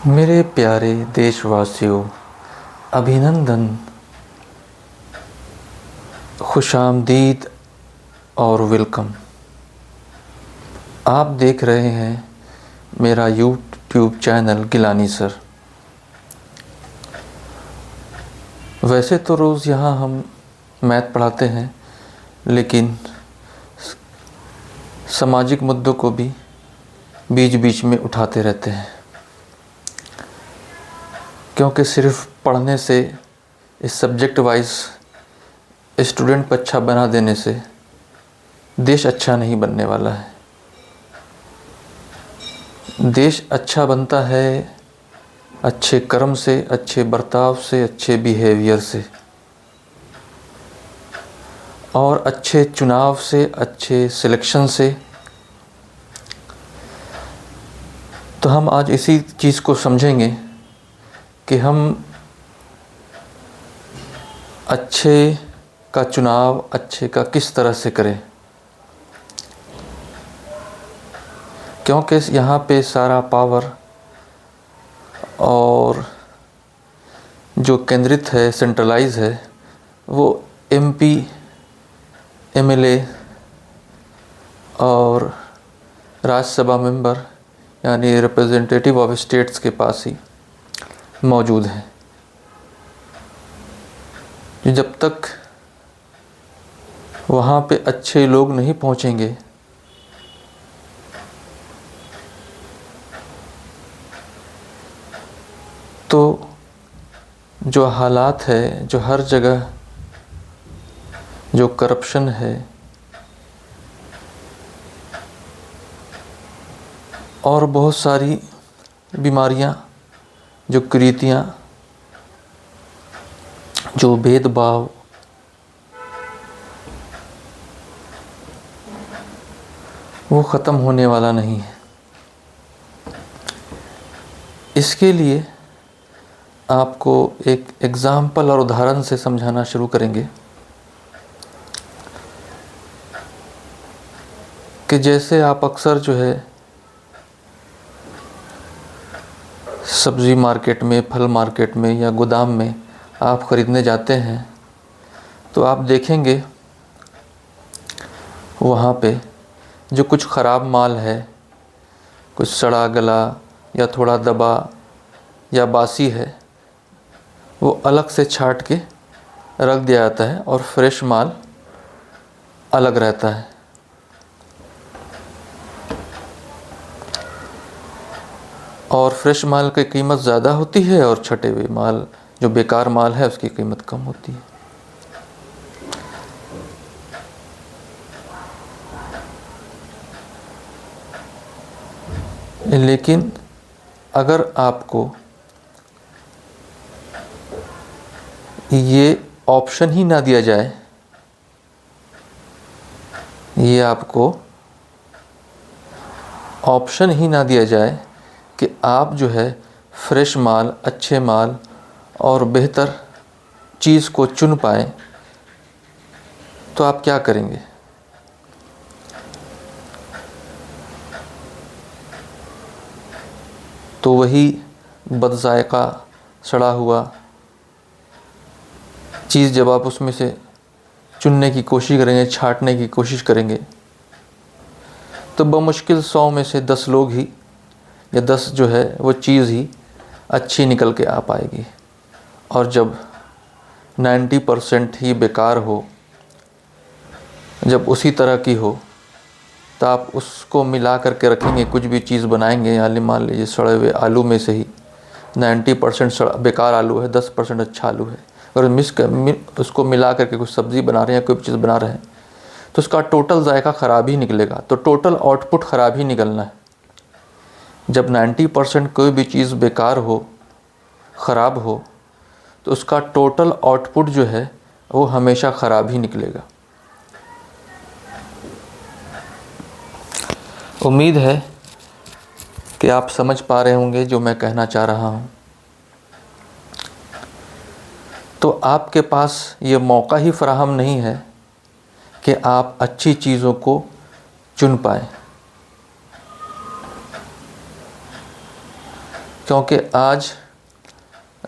मेरे प्यारे देशवासियों, अभिनंदन, खुशामदीद और वेलकम। आप देख रहे हैं मेरा यूट्यूब चैनल गिलानी सर। वैसे तो रोज़ यहाँ हम मैथ पढ़ाते हैं, लेकिन सामाजिक मुद्दों को भी बीच बीच में उठाते रहते हैं, क्योंकि सिर्फ पढ़ने से, इस सब्जेक्ट वाइज स्टूडेंट को अच्छा बना देने से देश अच्छा नहीं बनने वाला है। देश अच्छा बनता है अच्छे कर्म से, अच्छे बर्ताव से, अच्छे बिहेवियर से और अच्छे चुनाव से, अच्छे सिलेक्शन से। तो हम आज इसी चीज़ को समझेंगे कि हम अच्छे का चुनाव अच्छे का किस तरह से करें, क्योंकि यहाँ पे सारा पावर और जो केंद्रित है, सेंट्रलाइज है, वो एमपी, एमएलए और राज्यसभा मेंबर यानी रिप्रेजेंटेटिव ऑफ स्टेट्स के पास ही मौजूद है। जब तक वहाँ पे अच्छे लोग नहीं पहुँचेंगे, तो जो हालात है, जो हर जगह जो करप्शन है और बहुत सारी बीमारियाँ, जो कुरीतियाँ, जो भेदभाव, वो ख़त्म होने वाला नहीं है। इसके लिए आपको एक एग्ज़ाम्पल और उदाहरण से समझाना शुरू करेंगे कि जैसे आप अक्सर जो है सब्ज़ी मार्केट में, फल मार्केट में या गोदाम में आप ख़रीदने जाते हैं, तो आप देखेंगे वहाँ पे जो कुछ ख़राब माल है, कुछ सड़ा गला या थोड़ा दबा या बासी है, वो अलग से छांट के रख दिया जाता है और फ्रेश माल अलग रहता है। और फ्रेश माल की कीमत ज़्यादा होती है और छटे हुए माल, जो बेकार माल है, उसकी कीमत कम होती है। लेकिन अगर आपको ये ऑप्शन ही ना दिया जाए, ये आपको ऑप्शन ही ना दिया जाए कि आप जो है फ्रेश माल, अच्छे माल और बेहतर चीज़ को चुन पाएँ, तो आप क्या करेंगे? तो वही बदज़ायक़ा सड़ा हुआ चीज़ जब आप उसमें से चुनने की कोशिश करेंगे, छाँटने की कोशिश करेंगे, तो बमुश्किल 100 में से 10 लोग ही या 10 जो है वो चीज़ ही अच्छी निकल के आ पाएगी। और जब 90% ही बेकार हो, जब उसी तरह की हो, तो आप उसको मिला करके रखेंगे, कुछ भी चीज़ बनाएंगे। या मान लीजिए सड़े हुए आलू में से ही 90% बेकार आलू है, 10% अच्छा आलू है, और उसको मिला करके कुछ सब्ज़ी बना रहे हैं, कोई चीज़ बना रहे हैं, तो उसका टोटल जायका ख़राब ही निकलेगा। तो टोटल आउटपुट ख़राब ही निकलना है। जब 90% कोई भी चीज़ बेकार हो, ख़राब हो, तो उसका टोटल आउटपुट जो है वो हमेशा ख़राब ही निकलेगा। उम्मीद है कि आप समझ पा रहे होंगे जो मैं कहना चाह रहा हूँ। तो आपके पास ये मौका ही फराहम नहीं है कि आप अच्छी चीज़ों को चुन पाएँ, क्योंकि आज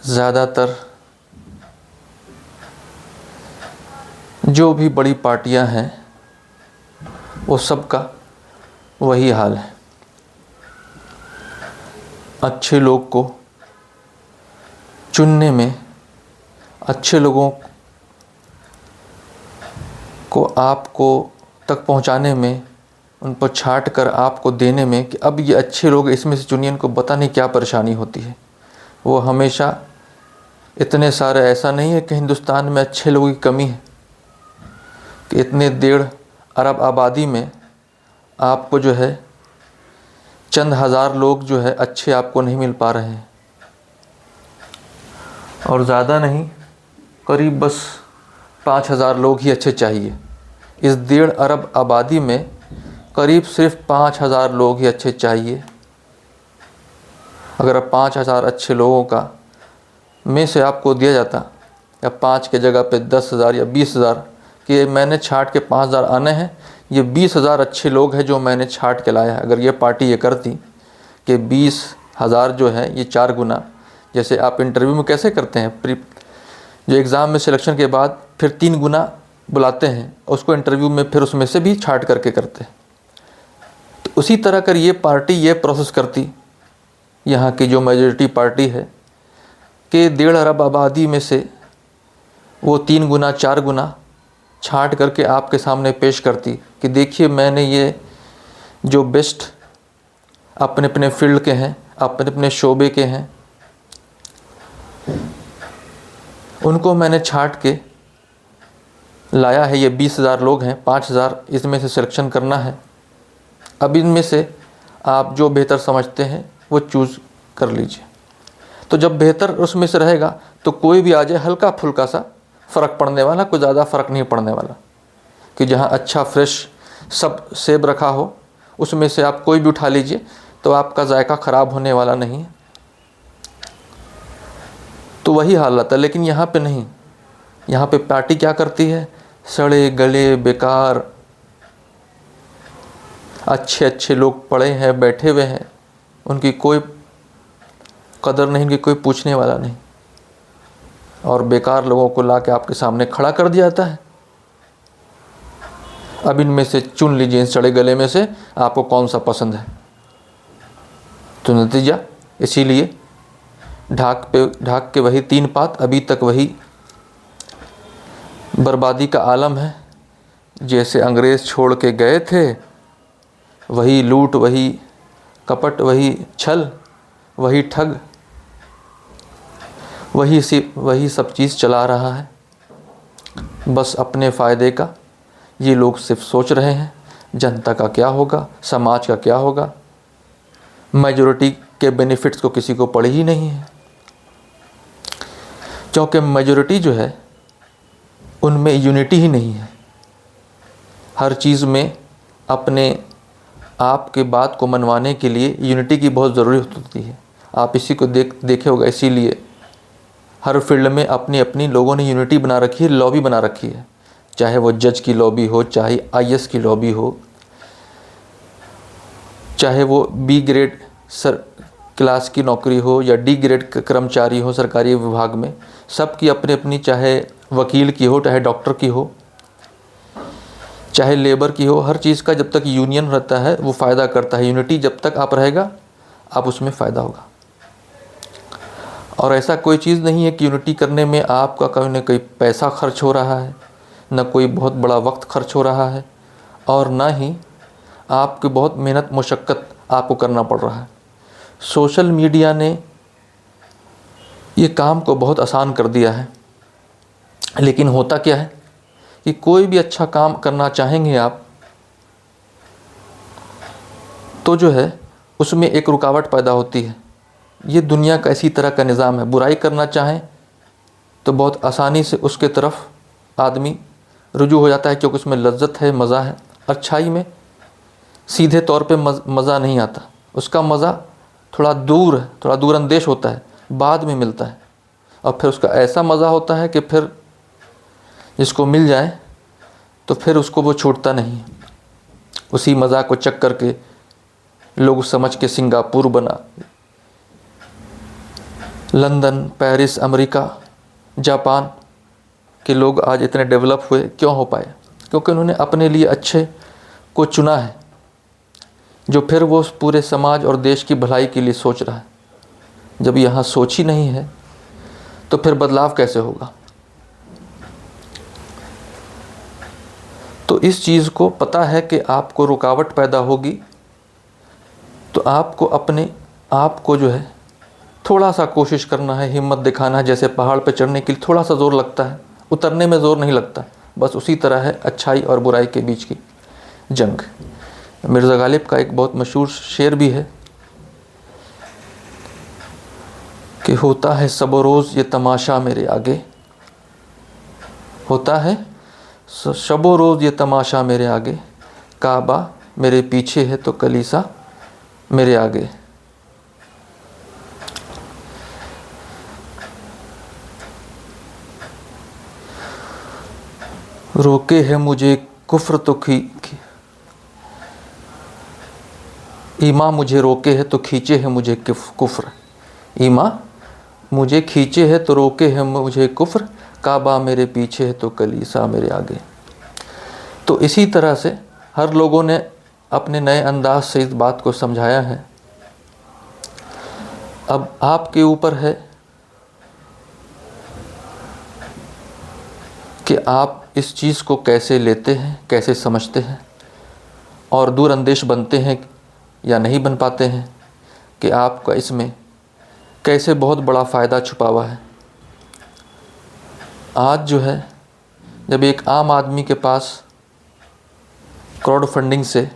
ज़्यादातर जो भी बड़ी पार्टियां हैं वो सबका वही हाल है। अच्छे लोग को चुनने में, अच्छे लोगों को आपको तक पहुंचाने में, उन पर छांट कर आपको देने में कि अब ये अच्छे लोग इसमें से चुनिए, इनको पता नहीं क्या परेशानी होती है। वो हमेशा इतने सारे, ऐसा नहीं है कि हिंदुस्तान में अच्छे लोगों की कमी है कि इतने 1.5 अरब आबादी में आपको जो है चंद हज़ार लोग जो है अच्छे आपको नहीं मिल पा रहे हैं। और ज़्यादा नहीं, करीब बस 5,000 लोग ही अच्छे चाहिए। इस 1.5 अरब आबादी में करीब सिर्फ 5,000 लोग ही अच्छे चाहिए। अगर अब 5,000 अच्छे लोगों का में से आपको दिया जाता, या 5 के जगह पे 10,000 या 20,000, कि मैंने छांट के 5,000 आने हैं, ये 20,000 अच्छे लोग हैं जो मैंने छांट के लाया है। अगर ये पार्टी ये करती कि 20,000 जो है ये 4 गुना, जैसे आप इंटरव्यू में कैसे करते हैं, जो एग्ज़ाम में सिलेक्शन के बाद फिर 3 गुना बुलाते हैं, उसको इंटरव्यू में फिर उसमें से भी छांट करके करते हैं। तो उसी तरह कर ये पार्टी ये प्रोसेस करती, यहाँ की जो मेजॉरिटी पार्टी है, कि 1.5 अरब आबादी में से वो 3 गुना 4 गुना छांट करके आपके सामने पेश करती कि देखिए मैंने ये जो बेस्ट अपने अपने फील्ड के हैं, अपने अपने शोबे के हैं, उनको मैंने छांट के लाया है। ये 20,000 लोग हैं, 5,000 इसमें से सिलेक्शन करना है। अब इनमें से आप जो बेहतर समझते हैं वो चूज़ कर लीजिए। तो जब बेहतर उसमें से रहेगा तो कोई भी आ जाए, हल्का फुल्का सा फ़र्क पड़ने वाला, कोई ज़्यादा फ़र्क नहीं पड़ने वाला। कि जहाँ अच्छा फ्रेश सब सेब रखा हो उसमें से आप कोई भी उठा लीजिए तो आपका जायका ख़राब होने वाला नहीं है। तो वही हालत है। लेकिन यहाँ पे नहीं, यहाँ पे पार्टी क्या करती है, सड़े गले बेकार अच्छे अच्छे लोग पड़े हैं, बैठे हुए हैं, उनकी कोई कदर नहीं, उनकी कोई पूछने वाला नहीं, और बेकार लोगों को ला के आपके सामने खड़ा कर दिया जाता है। अब इनमें से चुन लीजिए, इन सड़े गले में से आपको कौन सा पसंद है। तो नतीजा इसीलिए ढाक के वही 3 पात, अभी तक वही बर्बादी का आलम है। जैसे अंग्रेज़ छोड़ के गए थे, वही लूट, वही कपट, वही छल, वही ठग, वही सब चीज़ चला रहा है। बस अपने फ़ायदे का ये लोग सिर्फ सोच रहे हैं। जनता का क्या होगा, समाज का क्या होगा, मेजॉरिटी के बेनिफिट्स को किसी को पड़ी ही नहीं है। क्योंकि मेजॉरिटी जो है उनमें यूनिटी ही नहीं है। हर चीज़ में अपने आप के बात को मनवाने के लिए यूनिटी की बहुत ज़रूरत होती है। आप इसी को देखे होगा। इसीलिए हर फील्ड में अपनी अपनी लोगों ने यूनिटी बना रखी है, लॉबी बना रखी है। चाहे वो जज की लॉबी हो, चाहे आईएएस की लॉबी हो, चाहे वो बी ग्रेड क्लास की नौकरी हो या डी ग्रेड कर्मचारी हो सरकारी विभाग में, सबकी अपनी अपनी, चाहे वकील की हो, चाहे डॉक्टर की हो, चाहे लेबर की हो, हर चीज़ का जब तक यूनियन रहता है वो फ़ायदा करता है। यूनिटी जब तक आप रहेगा आप उसमें फ़ायदा होगा। और ऐसा कोई चीज़ नहीं है कि यूनिटी करने में आपका कहीं ना कहीं पैसा खर्च हो रहा है, न कोई बहुत बड़ा वक्त खर्च हो रहा है, और ना ही आपकी बहुत मेहनत मुशक्क़त आपको करना पड़ रहा है। सोशल मीडिया ने ये काम को बहुत आसान कर दिया है। लेकिन होता क्या है कि कोई भी अच्छा काम करना चाहेंगे आप तो जो है उसमें एक रुकावट पैदा होती है। ये दुनिया का इसी तरह का निज़ाम है। बुराई करना चाहें तो बहुत आसानी से उसके तरफ आदमी रुजू हो जाता है, क्योंकि उसमें लज्जत है, मज़ा है। अच्छाई में सीधे तौर पे मज़ा नहीं आता, उसका मज़ा थोड़ा दूर अंदेश होता है, बाद में मिलता है। और फिर उसका ऐसा मज़ा होता है कि फिर जिसको मिल जाए तो फिर उसको वो छूटता नहीं। उसी मज़ा को चक करके लोग समझ के सिंगापुर बना, लंदन, पेरिस, अमेरिका, जापान के लोग आज इतने डेवलप हुए क्यों हो पाए? क्योंकि उन्होंने अपने लिए अच्छे को चुना है, जो फिर वो पूरे समाज और देश की भलाई के लिए सोच रहा है। जब यहाँ सोच ही नहीं है तो फिर बदलाव कैसे होगा? तो इस चीज़ को पता है कि आपको रुकावट पैदा होगी, तो आपको अपने आप को जो है थोड़ा सा कोशिश करना है, हिम्मत दिखाना है। जैसे पहाड़ पे चढ़ने के लिए थोड़ा सा ज़ोर लगता है, उतरने में ज़ोर नहीं लगता। बस उसी तरह है अच्छाई और बुराई के बीच की जंग। मिर्ज़ा गालिब का एक बहुत मशहूर शेर भी है कि होता है सबो रोज़ ये तमाशा मेरे आगे, होता है शबो रोज़ ये तमाशा मेरे आगे, काबा मेरे पीछे है तो कलीसा मेरे आगे। रोके है मुझे कुफ्र तो ईमा मुझे रोके है तो खींचे है मुझे कुफ्र। ईमा मुझे खींचे है तो रोके है मुझे कुफ्र, काबा मेरे पीछे है तो कलीसा मेरे आगे। तो इसी तरह से हर लोगों ने अपने नए अंदाज से इस बात को समझाया है। अब आपके ऊपर है कि आप इस चीज़ को कैसे लेते हैं, कैसे समझते हैं, और दूरअंदेश बनते हैं या नहीं बन पाते हैं, कि आपका इसमें कैसे बहुत बड़ा फ़ायदा छुपा हुआ है। आज जो है जब एक आम आदमी के पास क्राउड फंडिंग से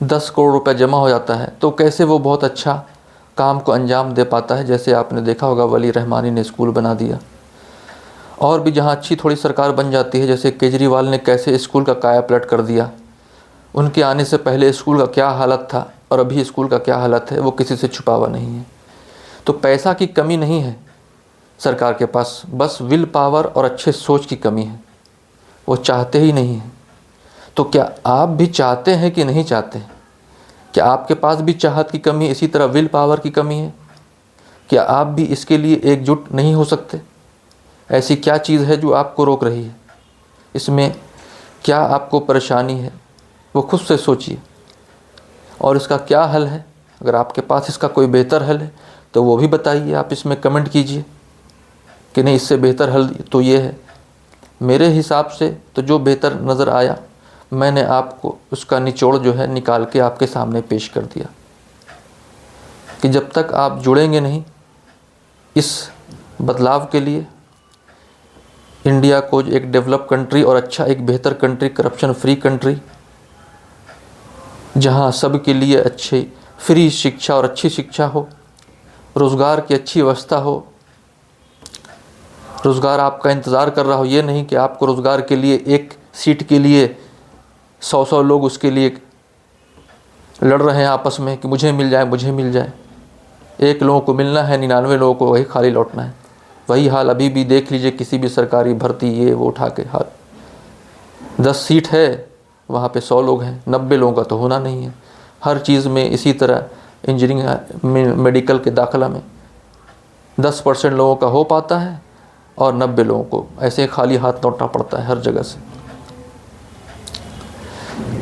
10 करोड़ रुपए जमा हो जाता है, तो कैसे वो बहुत अच्छा काम को अंजाम दे पाता है। जैसे आपने देखा होगा वली रहमानी ने स्कूल बना दिया, और भी जहाँ अच्छी थोड़ी सरकार बन जाती है, जैसे केजरीवाल ने कैसे स्कूल का काया पलट कर दिया। उनके आने से पहले स्कूल का क्या हालत था और अभी स्कूल का क्या हालत है, वो किसी से छुपा हुआ नहीं है। तो पैसा की कमी नहीं है सरकार के पास, बस विल पावर और अच्छे सोच की कमी है। वो चाहते ही नहीं है। तो क्या आप भी चाहते हैं कि नहीं चाहते? क्या आपके पास भी चाहत की कमी, इसी तरह विल पावर की कमी है? क्या आप भी इसके लिए एकजुट नहीं हो सकते? ऐसी क्या चीज़ है जो आपको रोक रही है? इसमें क्या आपको परेशानी है, वो खुद से सोचिए, और इसका क्या हल है। अगर आपके पास इसका कोई बेहतर हल है तो वो भी बताइए, आप इसमें कमेंट कीजिए कि नहीं इससे बेहतर हल तो ये है। मेरे हिसाब से तो जो बेहतर नज़र आया मैंने आपको उसका निचोड़ जो है निकाल के आपके सामने पेश कर दिया, कि जब तक आप जुड़ेंगे नहीं इस बदलाव के लिए, इंडिया को एक डेवलप कंट्री और अच्छा एक बेहतर कंट्री, करप्शन फ्री कंट्री, जहाँ सब के लिए अच्छी फ्री शिक्षा और अच्छी शिक्षा हो, रोज़गार की अच्छी व्यवस्था हो, रोज़गार आपका इंतज़ार कर रहा हो। ये नहीं कि आपको रोज़गार के लिए एक सीट के लिए 100 लोग उसके लिए लड़ रहे हैं आपस में कि मुझे मिल जाए, मुझे मिल जाए। एक लोगों को मिलना है, 99 लोगों को वही खाली लौटना है। वही हाल अभी भी देख लीजिए किसी भी सरकारी भर्ती ये वो उठा के, हाल 10 सीट है वहाँ पे 100 लोग हैं, 90 लोगों का तो होना नहीं है। हर चीज़ में इसी तरह इंजीनियरिंग मेडिकल के दाखिला में 10% लोगों का हो पाता है और 90 लोगों को ऐसे खाली हाथ लौटना पड़ता है हर जगह से।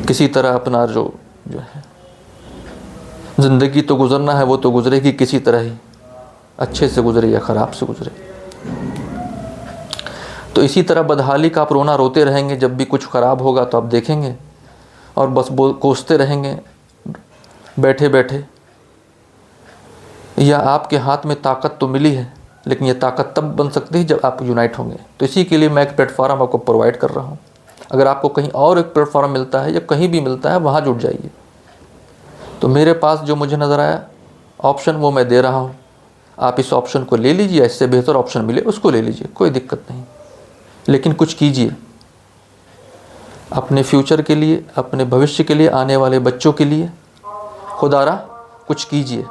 किसी तरह अपना जो है ज़िंदगी तो गुजरना है, वो तो गुजरेगी किसी तरह ही, अच्छे से गुजरे या ख़राब से गुजरे। तो इसी तरह बदहाली का आप रोना रोते रहेंगे, जब भी कुछ ख़राब होगा तो आप देखेंगे और बस कोसते रहेंगे बैठे बैठे। या आपके हाथ में ताकत तो मिली है, लेकिन ये ताकत तब बन सकती है जब आप यूनाइट होंगे। तो इसी के लिए मैं एक प्लेटफॉर्म आपको प्रोवाइड कर रहा हूँ। अगर आपको कहीं और एक प्लेटफॉर्म मिलता है या कहीं भी मिलता है, वहाँ जुड़ जाइए। तो मेरे पास जो मुझे नज़र आया ऑप्शन वो मैं दे रहा हूँ, आप इस ऑप्शन को ले लीजिए, इससे बेहतर ऑप्शन मिले उसको ले लीजिए, कोई दिक्कत नहीं। लेकिन कुछ कीजिए अपने फ्यूचर के लिए, अपने भविष्य के लिए, आने वाले बच्चों के लिए। खुदारा कुछ कीजिए।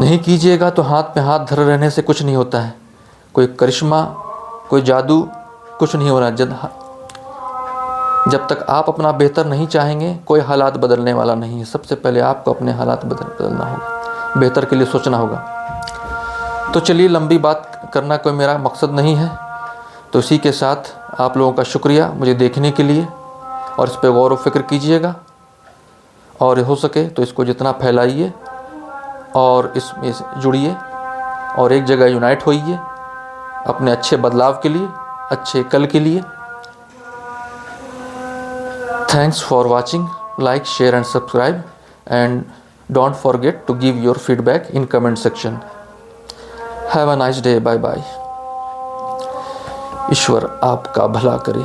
नहीं कीजिएगा तो हाथ में हाथ धरे रहने से कुछ नहीं होता है। कोई करिश्मा, कोई जादू कुछ नहीं हो रहा। जब तक आप अपना बेहतर नहीं चाहेंगे, कोई हालात बदलने वाला नहीं है। सबसे पहले आपको अपने हालात बदलना होगा। बेहतर के लिए सोचना होगा। तो चलिए, लंबी बात करना कोई मेरा मकसद नहीं है। तो इसी के साथ आप लोगों का शुक्रिया मुझे देखने के लिए, और इस पर गौर व फिक्र कीजिएगा, और हो सके तो इसको जितना फैलाइए और इसमें जुड़िए और एक जगह यूनाइट होइए अपने अच्छे बदलाव के लिए, अच्छे कल के लिए। Thanks for watching, like, share and subscribe, and don't forget to give your feedback in comment section. Have a nice day, bye bye. ईश्वर आपका भला करे।